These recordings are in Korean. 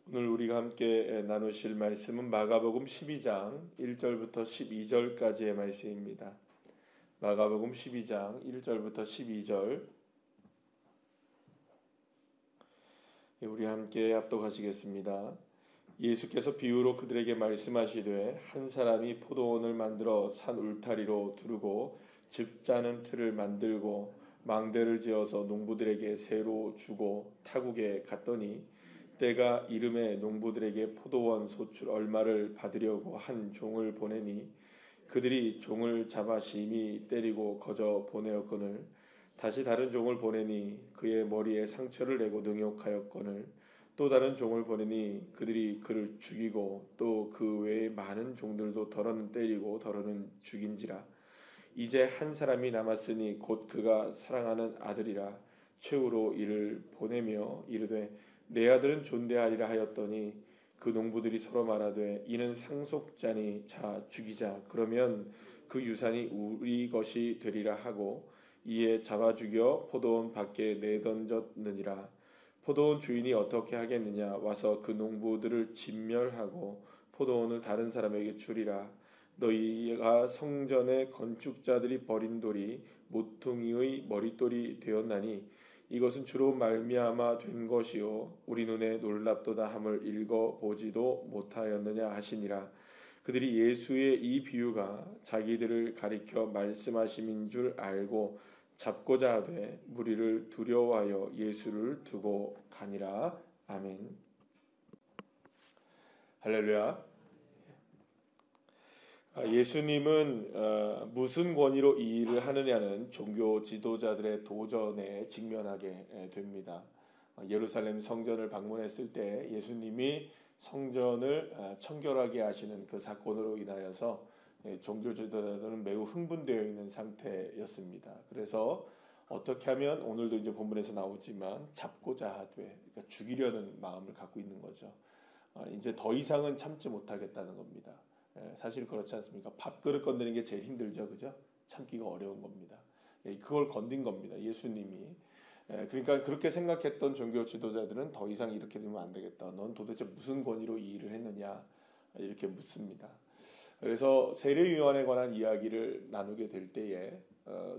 오늘 우리가 함께 나누실 말씀은 마가복음 12장 1절부터 12절까지의 말씀입니다. 마가복음 12장 1절부터 12절 우리 함께 합독하시겠습니다. 예수께서 비유로 그들에게 말씀하시되 한 사람이 포도원을 만들어 산 울타리로 두르고 집 짜는 틀을 만들고 망대를 지어서 농부들에게 새로 주고 타국에 갔더니 때가 이름에 농부들에게 포도원 소출 얼마를 받으려고 한 종을 보내니 그들이 종을 잡아 심히 때리고 거저 보내었거늘 다시 다른 종을 보내니 그의 머리에 상처를 내고 능욕하였거늘 또 다른 종을 보내니 그들이 그를 죽이고 또 그 외에 많은 종들도 더러는 때리고 더러는 죽인지라. 이제 한 사람이 남았으니 곧 그가 사랑하는 아들이라. 최후로 이를 보내며 이르되 내 아들은 존대하리라 하였더니 그 농부들이 서로 말하되 이는 상속자니 자 죽이자. 그러면 그 유산이 우리 것이 되리라 하고 이에 잡아 죽여 포도원 밖에 내던졌느니라. 포도원 주인이 어떻게 하겠느냐. 와서 그 농부들을 진멸하고 포도원을 다른 사람에게 주리라. 너희가 성전의 건축자들이 버린 돌이 모퉁이의 머릿돌이 되었나니 이것은 주로 말미암아 된 것이요 우리 눈에 놀랍도다 함을 읽어보지도 못하였느냐 하시니라. 그들이 예수의 이 비유가 자기들을 가리켜 말씀하심인 줄 알고 잡고자 하되 무리를 두려워하여 예수를 두고 가니라. 아멘. 할렐루야. 예수님은 무슨 권위로 이 일을 하느냐는 종교 지도자들의 도전에 직면하게 됩니다. 예루살렘 성전을 방문했을 때 예수님이 성전을 청결하게 하시는 그 사건으로 인하여서 종교 지도자들은 매우 흥분되어 있는 상태였습니다. 그래서 어떻게 하면 오늘도 이제 본문에서 나오지만 잡고자 하되, 그러니까 죽이려는 마음을 갖고 있는 거죠. 이제 더 이상은 참지 못하겠다는 겁니다. 사실 그렇지 않습니까? 밥그릇 건드리는 게 제일 힘들죠, 그죠? 참기가 어려운 겁니다. 그걸 건든 겁니다, 예수님이. 그러니까 그렇게 생각했던 종교 지도자들은 더 이상 이렇게 되면 안 되겠다. 넌 도대체 무슨 권위로 이 일을 했느냐? 이렇게 묻습니다. 그래서 세례요한에 관한 이야기를 나누게 될 때에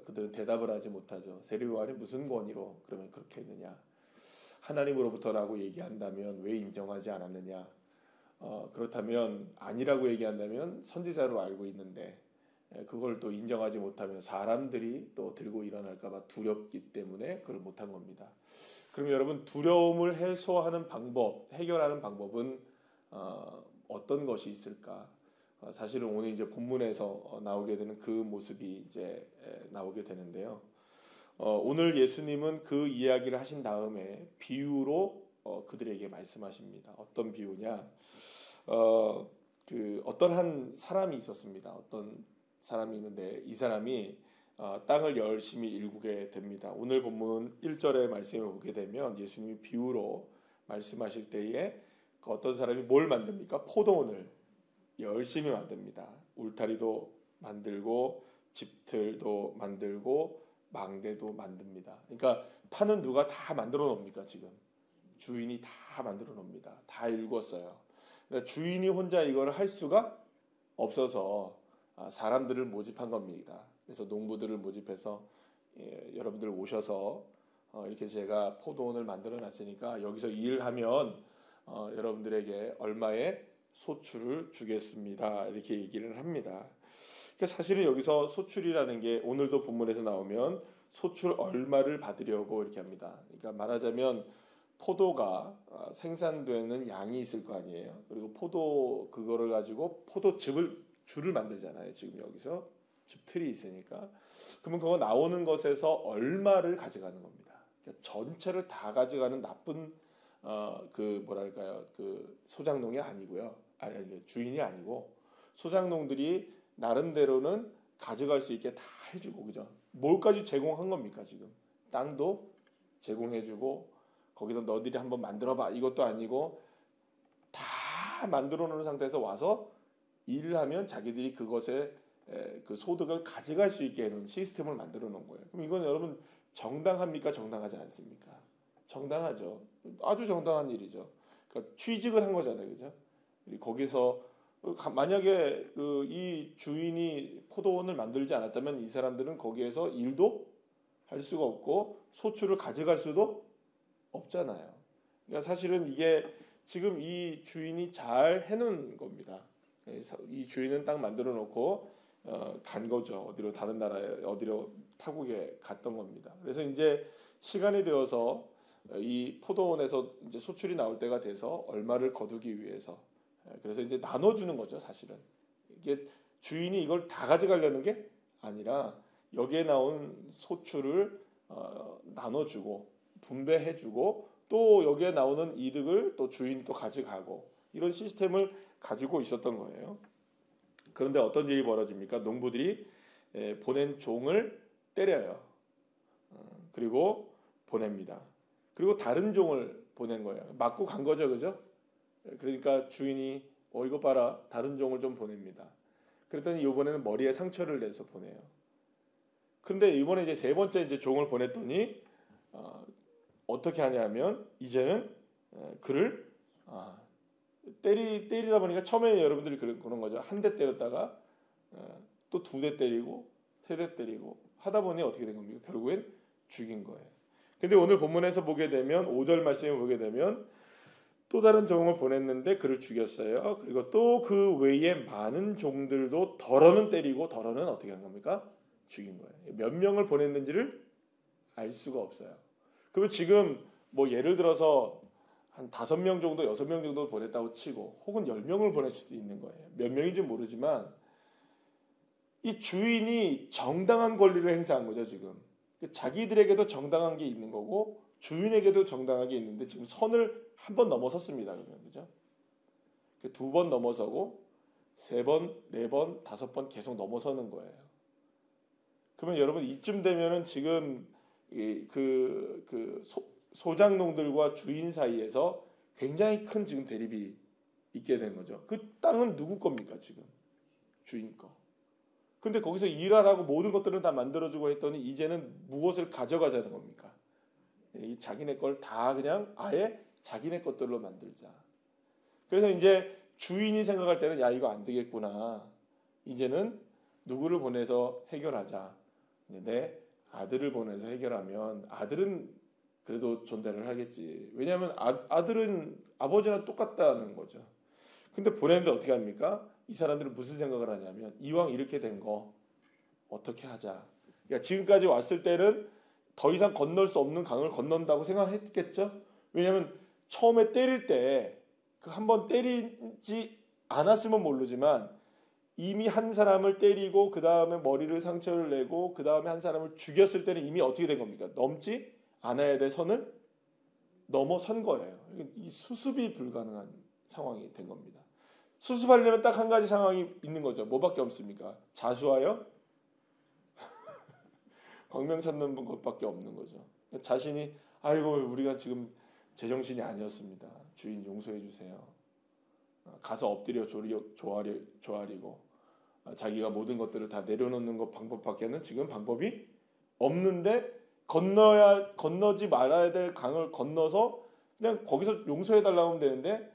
그들은 대답을 하지 못하죠. 세례요한이 무슨 권위로 그러면 그렇게 했느냐? 하나님으로부터라고 얘기한다면 왜 인정하지 않았느냐? 그렇다면 아니라고 얘기한다면 선지자로 알고 있는데 그걸 또 인정하지 못하면 사람들이 또 들고 일어날까봐 두렵기 때문에 그걸 못한 겁니다. 그럼 여러분, 두려움을 해소하는 방법, 해결하는 방법은 어떤 것이 있을까? 사실은 오늘 이제 본문에서 나오게 되는 그 모습이 이제 나오게 되는데요. 오늘 예수님은 그 이야기를 하신 다음에 비유로 그들에게 말씀하십니다. 어떤 비유냐? 어떤 한 사람이 있었습니다. 어떤 사람이 있는데 이 사람이 땅을 열심히 일구게 됩니다. 오늘 본문 1절의 말씀을 보게 되면 예수님이 비유로 말씀하실 때에 그 어떤 사람이 뭘 만듭니까? 포도원을 열심히 만듭니다. 울타리도 만들고 집틀도 만들고 망대도 만듭니다. 그러니까 파는 누가 다 만들어 놓습니까? 지금 주인이 다 만들어 놓습니다. 다 일궜어요. 그러니까 주인이 혼자 이걸 할 수가 없어서 사람들을 모집한 겁니다. 그래서 농부들을 모집해서 여러분들 오셔서 이렇게 제가 포도원을 만들어 놨으니까 여기서 일하면 여러분들에게 얼마의 소출을 주겠습니다. 이렇게 얘기를 합니다. 그러니까 사실은 여기서 소출이라는 게 오늘도 본문에서 나오면 소출 얼마를 받으려고 이렇게 합니다. 그러니까 말하자면 포도가 생산되는 양이 있을 거 아니에요. 그리고 포도 그거를 가지고 줄을 만들잖아요. 지금 여기서 즙틀이 있으니까. 그러면 그거 나오는 것에서 얼마를 가져가는 겁니다. 그러니까 전체를 다 가져가는 나쁜 그 소장농이 아니고요. 아니 주인이 아니고 소장농들이 나름대로는 가져갈 수 있게 다 해주고, 그죠? 뭘까지 제공한 겁니까 지금? 땅도 제공해주고 거기서 너희들이 한번 만들어봐 이것도 아니고 다 만들어 놓은 상태에서 와서 일을 하면 자기들이 그것에 그 소득을 가져갈 수 있게 하는 시스템을 만들어 놓은 거예요. 그럼 이건 여러분 정당합니까? 정당하지 않습니까? 정당하죠. 아주 정당한 일이죠. 그러니까 취직을 한 거잖아요, 그죠? 거기서 만약에 이 주인이 포도원을 만들지 않았다면 이 사람들은 거기에서 일도 할 수가 없고 소출을 가져갈 수도 없잖아요. 그러니까 사실은 이게 지금 이 주인이 잘 해놓은 겁니다. 이 주인은 딱 만들어 놓고 간 거죠. 어디로 다른 나라에 어디로 타국에 갔던 겁니다. 그래서 이제 시간이 되어서 이 포도원에서 이제 소출이 나올 때가 돼서 얼마를 거두기 위해서 그래서 이제 나눠주는 거죠. 사실은 이게 주인이 이걸 다 가져가려는 게 아니라 여기에 나온 소출을 나눠주고 분배해주고 또 여기에 나오는 이득을 또 주인이 또 가져가고 이런 시스템을 가지고 있었던 거예요. 그런데 어떤 일이 벌어집니까? 농부들이 보낸 종을 때려요. 그리고 보냅니다. 그리고 다른 종을 보낸 거예요. 맞고 간 거죠, 그죠? 그러니까 주인이 이거 봐라, 다른 종을 좀 보냅니다. 그랬더니 이번에는 머리에 상처를 내서 보내요. 근데 이번에 이제 세 번째 이제 종을 보냈더니 어떻게 하냐면 이제는 그를 때리다 보니까 처음에 여러분들이 그런 거죠. 한 대 때렸다가 또 두 대 때리고 세 대 때리고 하다 보니 어떻게 된 겁니까? 결국엔 죽인 거예요. 근데 오늘 본문에서 보게 되면 5절 말씀에 보게 되면 또 다른 종을 보냈는데 그를 죽였어요. 그리고 또 그 외에 많은 종들도 덜어는 때리고 덜어는 어떻게 한 겁니까? 죽인 거예요. 몇 명을 보냈는지를 알 수가 없어요. 그러면 지금 뭐 예를 들어서 한 5명 정도, 6명 정도 보냈다고 치고 혹은 10명을 보낼 수도 있는 거예요. 몇 명인지 모르지만 이 주인이 정당한 권리를 행사한 거죠, 지금. 자기들에게도 정당한 게 있는 거고 주인에게도 정당한 게 있는데 지금 선을 한 번 넘어섰습니다. 그러면 그죠? 2번 넘어서고 3번, 4번, 5번 계속 넘어서는 거예요. 그러면 여러분 이쯤 되면은 지금 소장농들과 주인 사이에서 굉장히 큰 지금 대립이 있게 된 거죠. 그 땅은 누구 겁니까 지금? 주인 거. 근데 거기서 일하라고 모든 것들을 다 만들어주고 했더니 이제는 무엇을 가져가자는 겁니까? 이 자기네 걸 다 그냥 아예 자기네 것들로 만들자. 그래서 이제 주인이 생각할 때는 야 이거 안 되겠구나. 이제는 누구를 보내서 해결하자. 내 아들을 보내서 해결하면 아들은 그래도 존대를 하겠지. 왜냐하면 아들은 아버지랑 똑같다는 거죠. 근데 보냈는데 어떻게 합니까? 이 사람들은 무슨 생각을 하냐면 이왕 이렇게 된 거 어떻게 하자. 그러니까 지금까지 왔을 때는 더 이상 건널 수 없는 강을 건넌다고 생각했겠죠. 왜냐하면 처음에 때릴 때 그 한 번 때리지 않았으면 모르지만 이미 한 사람을 때리고 그 다음에 머리를 상처를 내고 그 다음에 한 사람을 죽였을 때는 이미 어떻게 된 겁니까? 넘지 않아야 될 선을 넘어선 거예요. 이 수습이 불가능한 상황이 된 겁니다. 수습하려면 딱 한 가지 상황이 있는 거죠. 뭐밖에 없습니까? 자수하여 광명 찾는 것밖에 없는 거죠. 자신이 아이고 우리가 지금 제정신이 아니었습니다. 주인 용서해 주세요. 가서 엎드려 조아리고 자기가 모든 것들을 다 내려놓는 것 방법밖에는 지금 방법이 없는데 건너지 말아야 될 강을 건너서 그냥 거기서 용서해 달라고 하면 되는데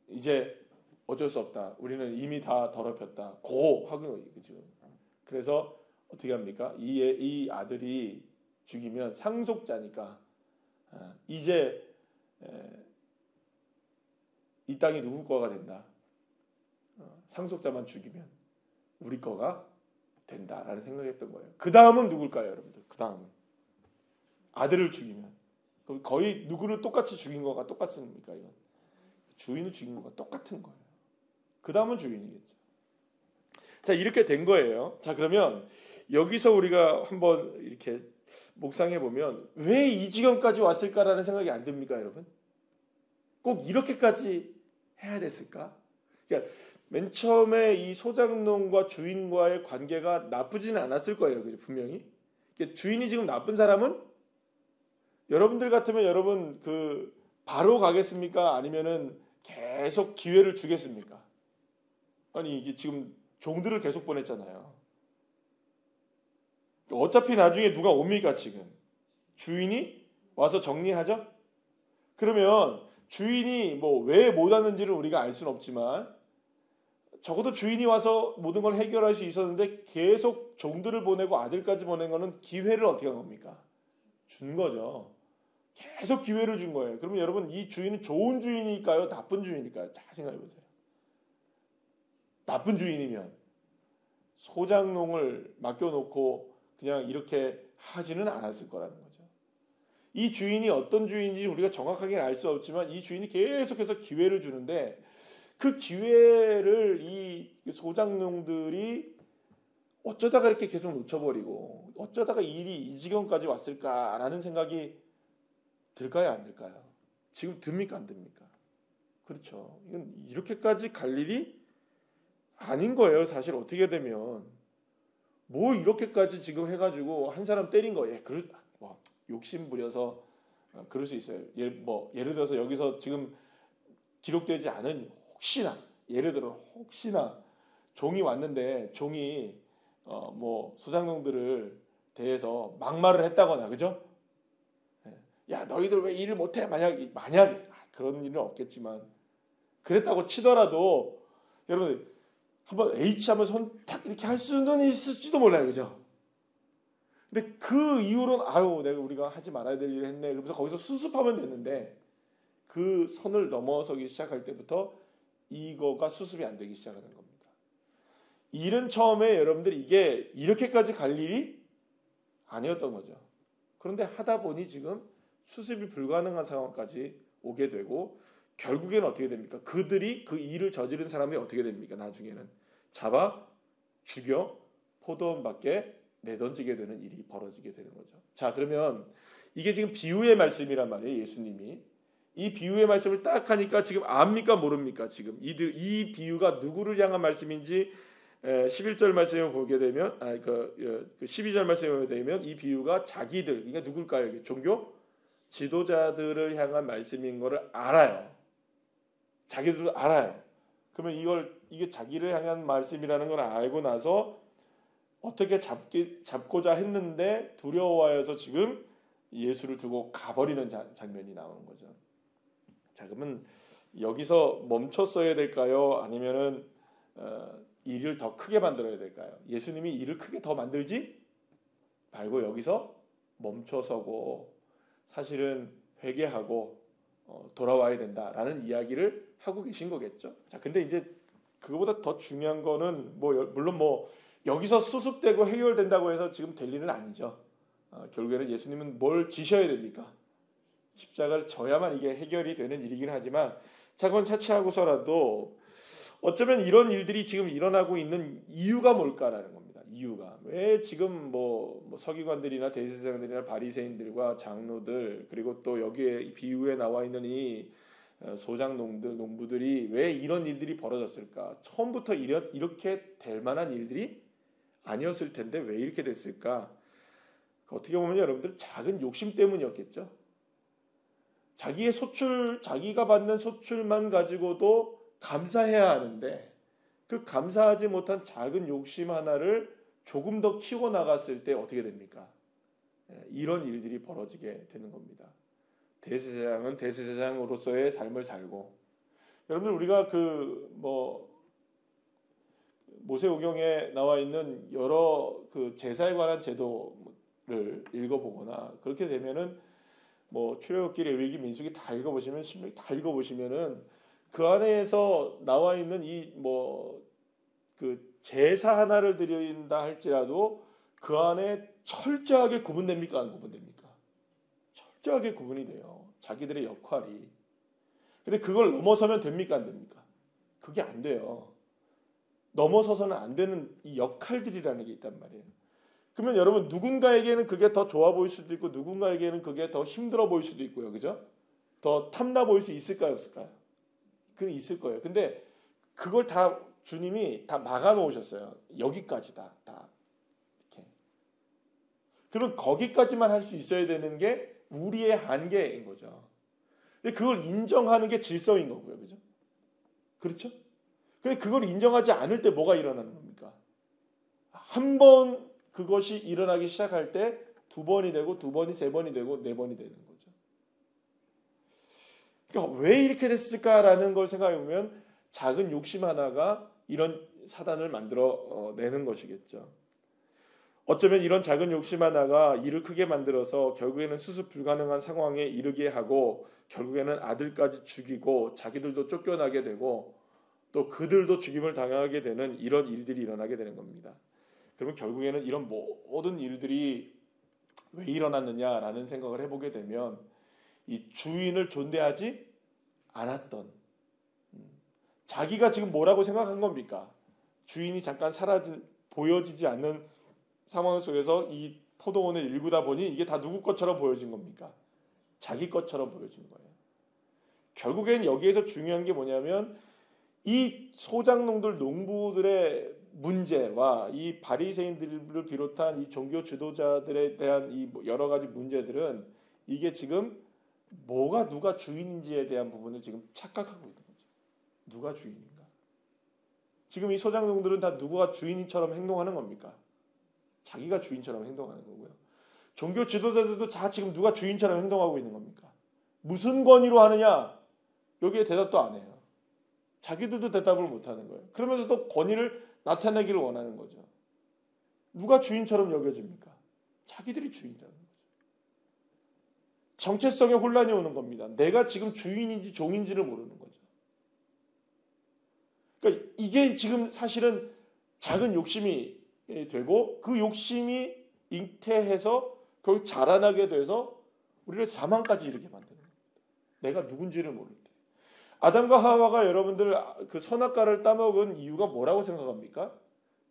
이제 어쩔 수 없다. 우리는 이미 다 더럽혔다. 고 하고 그죠. 그래서 어떻게 합니까? 이 아들이 죽이면 상속자니까 이제 이 땅이 누구 거가 된다. 상속자만 죽이면 우리 거가 된다라는 생각했던 거예요. 그 다음은 누굴까요, 여러분들? 그 다음은 아들을 죽이면 거의 누구를 똑같이 죽인 거가 똑같습니까? 이건 주인을 죽인 거가 똑같은 거예요. 그 다음은 주인이겠죠. 자 이렇게 된 거예요. 자 그러면 여기서 우리가 한번 이렇게 묵상해 보면 왜 이 지경까지 왔을까라는 생각이 안 듭니까, 여러분? 꼭 이렇게까지 해야 됐을까? 그러니까 맨 처음에 이 소장농과 주인과의 관계가 나쁘지는 않았을 거예요, 그죠? 분명히. 그러니까 주인이 지금 나쁜 사람은 여러분들 같으면 여러분 바로 가겠습니까? 아니면은 계속 기회를 주겠습니까? 아니 이게 지금 종들을 계속 보냈잖아요. 어차피 나중에 누가 옵니까 지금? 주인이 와서 정리하죠? 그러면 주인이 뭐 왜 못 왔는지를 우리가 알 수는 없지만 적어도 주인이 와서 모든 걸 해결할 수 있었는데 계속 종들을 보내고 아들까지 보낸 거는 기회를 어떻게 한 겁니까? 준 거죠. 계속 기회를 준 거예요. 그러면 여러분 이 주인은 좋은 주인일까요? 나쁜 주인일까요? 잘 생각해 보세요. 나쁜 주인이면 소장농을 맡겨놓고 그냥 이렇게 하지는 않았을 거라는 거죠. 이 주인이 어떤 주인인지 우리가 정확하게 알 수 없지만 이 주인이 계속해서 기회를 주는데 그 기회를 이 소장농들이 어쩌다가 이렇게 계속 놓쳐버리고 어쩌다가 일이 이 지경까지 왔을까라는 생각이 들까요? 안 들까요? 지금 듭니까? 안 듭니까? 그렇죠. 이건 이렇게까지 갈 일이 아닌 거예요. 사실 어떻게 되면 뭐 이렇게까지 지금 해가지고 한 사람 때린 거예요. 뭐 욕심 부려서 그럴 수 있어요. 예를 들어서 여기서 지금 기록되지 않은 혹시나 예를 들어 혹시나 종이 왔는데 종이 뭐 소장농들을 대해서 막말을 했다거나 그죠? 야 너희들 왜 일을 못해? 만약 그런 일은 없겠지만 그랬다고 치더라도 여러분 한번 H 하면 손 탁 이렇게 할 수는 있을지도 몰라요, 그죠? 근데 그 이후로는 내가 우리가 하지 말아야 될 일을 했네. 그러면서 거기서 수습하면 됐는데 그 선을 넘어서기 시작할 때부터 이거가 수습이 안 되기 시작하는 겁니다. 일은 처음에 여러분들이 이게 이렇게까지 갈 일이 아니었던 거죠. 그런데 하다 보니 지금 수습이 불가능한 상황까지 오게 되고 결국에는 어떻게 됩니까? 그들이 그 일을 저지른 사람이 어떻게 됩니까? 나중에는 잡아 죽여 포도원 밖에 내던지게 되는 일이 벌어지게 되는 거죠. 자, 그러면 이게 지금 비유의 말씀이란 말이에요. 예수님이 이 비유의 말씀을 딱 하니까 지금 압니까 모릅니까? 지금 이 비유가 누구를 향한 말씀인지 11절 말씀을 보게 되면 12절 말씀을 보게 되면 이 비유가 자기들 그러니까 누굴까요? 이게 종교 지도자들을 향한 말씀인 것을 알아요. 자기들도 알아요. 그러면 이게 자기를 향한 말씀이라는 걸 알고 나서 어떻게 잡고자 했는데 두려워하여서 지금 예수를 두고 가버리는 장면이 나오는 거죠. 자, 그러면 여기서 멈췄어야 될까요? 아니면은 일을 더 크게 만들어야 될까요? 예수님이 일을 크게 더 만들지 말고 여기서 멈춰서고 사실은 회개하고 돌아와야 된다라는 이야기를 하고 계신 거겠죠. 자, 근데 이제 그거보다 더 중요한 거는 물론 여기서 수습되고 해결된다고 해서 지금 될 일은 아니죠. 결국에는 예수님은 뭘 지셔야 됩니까? 십자가를 져야만 이게 해결이 되는 일이긴 하지만 자, 그건 차치하고서라도 어쩌면 이런 일들이 지금 일어나고 있는 이유가 뭘까라는 겁니다. 이유가 왜 지금 서기관들이나 대제사장들이나 바리새인들과 장로들 그리고 또 여기에 비유에 나와 있는 이 농부들이 왜 이런 일들이 벌어졌을까? 처음부터 이렇게 될 만한 일들이 아니었을 텐데 왜 이렇게 됐을까? 어떻게 보면 여러분들 작은 욕심 때문이었겠죠. 자기가 받는 소출만 가지고도 감사해야 하는데 그 감사하지 못한 작은 욕심 하나를 조금 더 키워 나갔을 때 어떻게 됩니까? 이런 일들이 벌어지게 되는 겁니다. 대제사장은 대제사장으로서의 삶을 살고 여러분들 우리가 모세오경에 나와 있는 여러 그 제사에 관한 제도를 읽어보거나 그렇게 되면은 출애굽기, 레위기, 민수기 다 읽어보시면 신명기 다 읽어보시면은 그 안에서 나와 있는 그 제사 하나를 드린다 할지라도 그 안에 철저하게 구분됩니까? 안 구분됩니까? 철저하게 구분이 돼요. 자기들의 역할이. 근데 그걸 넘어서면 됩니까? 안 됩니까? 그게 안 돼요. 넘어서서는 안 되는 이 역할들이라는 게 있단 말이에요. 그러면 여러분 누군가에게는 그게 더 좋아 보일 수도 있고 누군가에게는 그게 더 힘들어 보일 수도 있고요. 그죠? 더 탐나 보일 수 있을까요? 없을까요? 그건 있을 거예요. 근데 그걸 다 주님이 다 막아 놓으셨어요. 여기까지다. 다 이렇게. 그럼 거기까지만 할 수 있어야 되는 게 우리의 한계인 거죠. 근데 그걸 인정하는 게 질서인 거고요. 그죠? 그렇죠? 근데 그걸 인정하지 않을 때 뭐가 일어나는 겁니까? 한 번 그것이 일어나기 시작할 때 두 번이 되고 두 번이 세 번이 되고 네 번이 되는 거죠. 그러니까 왜 이렇게 됐을까라는 걸 생각해 보면 작은 욕심 하나가 이런 사단을 만들어 내는 것이겠죠. 어쩌면 이런 작은 욕심 하나가 일을 크게 만들어서 결국에는 수습 불가능한 상황에 이르게 하고 결국에는 아들까지 죽이고 자기들도 쫓겨나게 되고 또 그들도 죽임을 당하게 되는 이런 일들이 일어나게 되는 겁니다. 그러면 결국에는 이런 모든 일들이 왜 일어났느냐라는 생각을 해보게 되면 이 주인을 존대하지 않았던, 자기가 지금 뭐라고 생각한 겁니까? 주인이 잠깐 보여지지 않는 상황 속에서 이 포도원을 일구다 보니 이게 다 누구 것처럼 보여진 겁니까? 자기 것처럼 보여진 거예요. 결국엔 여기에서 중요한 게 뭐냐면 이 소작농들, 농부들의 문제와 이 바리새인들을 비롯한 이 종교 지도자들에 대한 이 여러 가지 문제들은 이게 지금 뭐가 누가 주인인지에 대한 부분을 지금 착각하고 있는 거죠. 누가 주인인가? 지금 이 소작농들은 다 누가 주인처럼 행동하는 겁니까? 자기가 주인처럼 행동하는 거고요. 종교 지도자들도 다 지금 누가 주인처럼 행동하고 있는 겁니까? 무슨 권위로 하느냐? 여기에 대답도 안 해요. 자기들도 대답을 못 하는 거예요. 그러면서도 권위를 나타내기를 원하는 거죠. 누가 주인처럼 여겨집니까? 자기들이 주인이라는 거죠. 정체성에 혼란이 오는 겁니다. 내가 지금 주인인지 종인지를 모르는 거죠. 그러니까 이게 지금 사실은 작은 욕심이 되고 그 욕심이 잉태해서 결국 자라나게 돼서 우리를 사망까지 이르게 만드는 겁니다. 내가 누군지를 모를 때. 아담과 하와가 여러분들 그 선악과를 따먹은 이유가 뭐라고 생각합니까?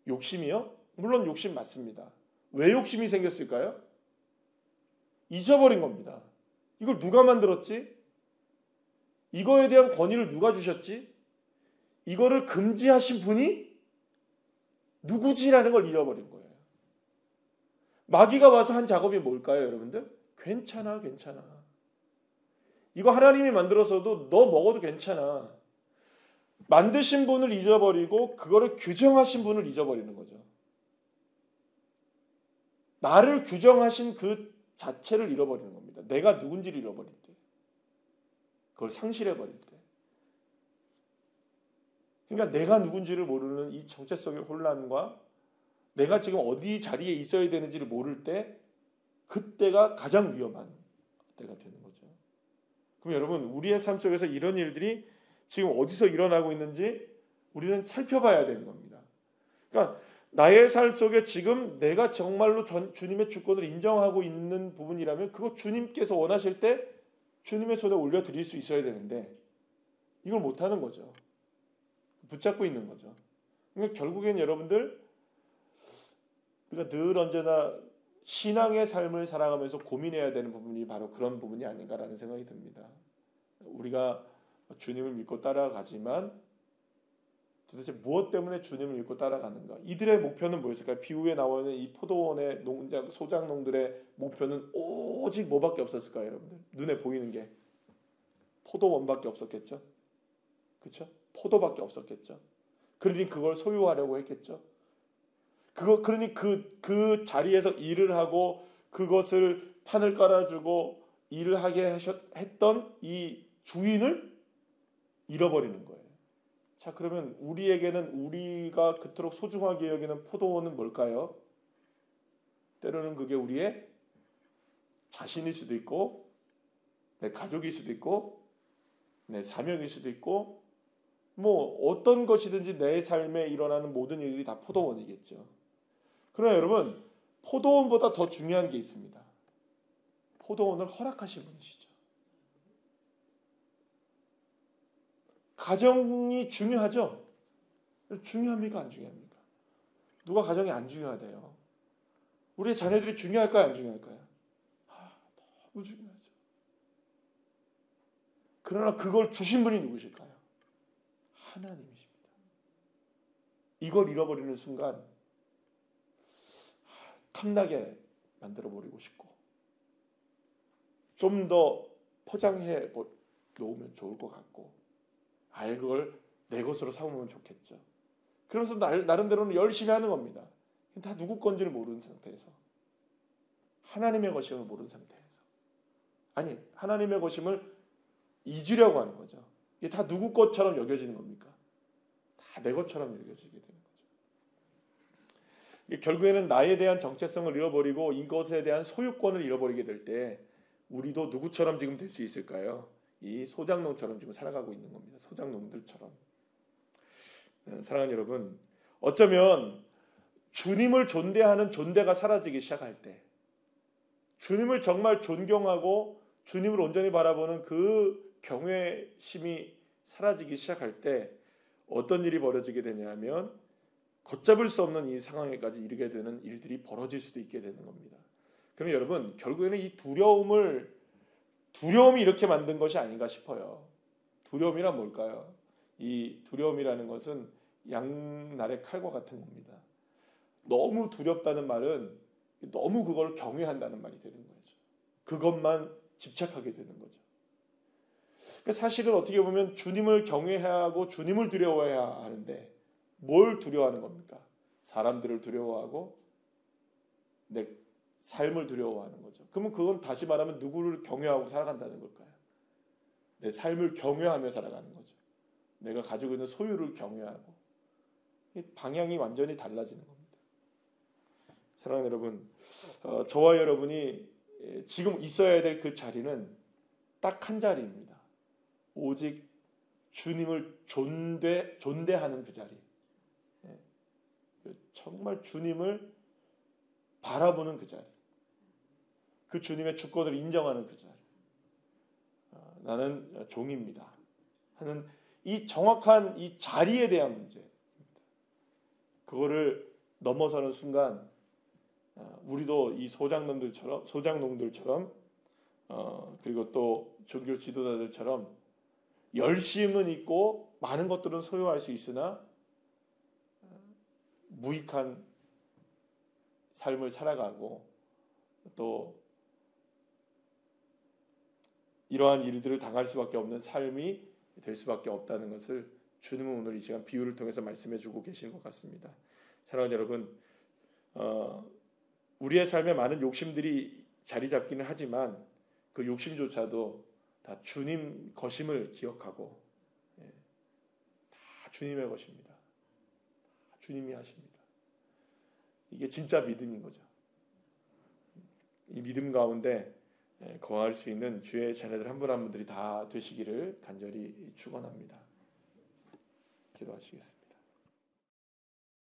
욕심이요? 물론 욕심 맞습니다. 왜 욕심이 생겼을까요? 잊어버린 겁니다. 이걸 누가 만들었지? 이거에 대한 권위를 누가 주셨지? 이거를 금지하신 분이 누구지라는 걸 잃어버린 거예요. 마귀가 와서 한 작업이 뭘까요, 여러분들? 괜찮아, 괜찮아. 이거 하나님이 만들어서도 너 먹어도 괜찮아. 만드신 분을 잊어버리고 그거를 규정하신 분을 잊어버리는 거죠. 나를 규정하신 그 자체를 잃어버리는 겁니다. 내가 누군지를 잃어버릴 때. 그걸 상실해버릴 때. 그러니까 내가 누군지를 모르는 이 정체성의 혼란과 내가 지금 어디 자리에 있어야 되는지를 모를 때 그때가 가장 위험한 때가 되는 거죠. 그럼 여러분, 우리의 삶 속에서 이런 일들이 지금 어디서 일어나고 있는지 우리는 살펴봐야 되는 겁니다. 그러니까 나의 삶 속에 지금 내가 정말로 주님의 주권을 인정하고 있는 부분이라면 그거 주님께서 원하실 때 주님의 손에 올려드릴 수 있어야 되는데 이걸 못하는 거죠. 붙잡고 있는 거죠. 그러니까 결국엔 여러분들 우리가 늘 언제나 신앙의 삶을 살아가면서 고민해야 되는 부분이 바로 그런 부분이 아닌가라는 생각이 듭니다. 우리가 주님을 믿고 따라가지만 도대체 무엇 때문에 주님을 믿고 따라가는가? 이들의 목표는 뭐였을까요? 비유에 나오는 이 포도원의 소작농들의 목표는 오직 뭐밖에 없었을까요, 여러분들? 눈에 보이는 게 포도원밖에 없었겠죠. 그렇죠? 포도밖에 없었겠죠. 그러니 그걸 소유하려고 했겠죠. 그러니 그 자리에서 일을 하고 그것을 판을 깔아주고 일을 하게 했던 이 주인을 잃어버리는 거예요. 자, 그러면 우리에게는 우리가 그토록 소중하게 여기는 포도원은 뭘까요? 때로는 그게 우리의 자신일 수도 있고 내 가족일 수도 있고 내 사명일 수도 있고 뭐 어떤 것이든지 내 삶에 일어나는 모든 일들이 다 포도원이겠죠. 그러나 여러분, 포도원보다 더 중요한 게 있습니다. 포도원을 허락하신 분이시죠. 가정이 중요하죠? 중요합니까? 안 중요합니까? 누가 가정이 안 중요하대요? 우리의 자녀들이 중요할까요? 안 중요할까요? 너무 중요하죠. 그러나 그걸 주신 분이 누구실까요? 하나님이십니다. 이걸 잃어버리는 순간 탐나게 만들어버리고 싶고 좀 더 포장해 놓으면 좋을 것 같고 그걸 내 것으로 삼으면 좋겠죠. 그러면서 나름대로는 열심히 하는 겁니다. 다 누구 건지를 모르는 상태에서 하나님의 것임을 모르는 상태에서 하나님의 것임을 잊으려고 하는 거죠. 이게 다 누구 것처럼 여겨지는 겁니까? 다 내 것처럼 여겨지게 되는 거죠. 이게 결국에는 나에 대한 정체성을 잃어버리고 이것에 대한 소유권을 잃어버리게 될 때 우리도 누구처럼 지금 될 수 있을까요? 이 소작농처럼 지금 살아가고 있는 겁니다. 소작농들처럼. 사랑하는 여러분, 어쩌면 주님을 존대하는 존대가 사라지기 시작할 때, 주님을 정말 존경하고 주님을 온전히 바라보는 그 경외심이 사라지기 시작할 때 어떤 일이 벌어지게 되냐면 걷잡을 수 없는 이 상황에까지 이르게 되는 일들이 벌어질 수도 있게 되는 겁니다. 그럼 여러분, 결국에는 이 두려움이 이렇게 만든 것이 아닌가 싶어요. 두려움이란 뭘까요? 이 두려움이라는 것은 양날의 칼과 같은 겁니다. 너무 두렵다는 말은 너무 그걸 경외한다는 말이 되는 거죠. 그것만 집착하게 되는 거죠. 그러니까 사실은 어떻게 보면 주님을 경외해야 하고 주님을 두려워해야 하는데 뭘 두려워하는 겁니까? 사람들을 두려워하고 내 삶을 두려워하는 거죠. 그러면 그건 다시 말하면 누구를 경외하고 살아간다는 걸까요? 내 삶을 경외하며 살아가는 거죠. 내가 가지고 있는 소유를 경외하고 방향이 완전히 달라지는 겁니다. 사랑하는 여러분, 저와 여러분이 지금 있어야 될 그 자리는 딱 한 자리입니다. 오직 주님을 존대하는 그 자리. 정말 주님을 바라보는 그 자리. 그 주님의 주권을 인정하는 그 자리. 나는 종입니다 하는 이 정확한 이 자리에 대한 문제입니다. 그거를 넘어서는 순간 우리도 이 소장농들처럼 그리고 또 종교 지도자들처럼 열심은 있고 많은 것들은 소유할 수 있으나 무익한 삶을 살아가고 또 이러한 일들을 당할 수밖에 없는 삶이 될 수밖에 없다는 것을 주님은 오늘 이 시간 비유를 통해서 말씀해 주고 계신 것 같습니다. 사랑하는 여러분, 우리의 삶에 많은 욕심들이 자리 잡기는 하지만 그 욕심조차도 다 주님 것임을 기억하고 다 주님의 것입니다. 다 주님이 하십니다. 이게 진짜 믿음인 거죠. 이 믿음 가운데 거할 수 있는 주의 자녀들 한 분 한 분들이 다 되시기를 간절히 축원합니다. 기도하시겠습니다.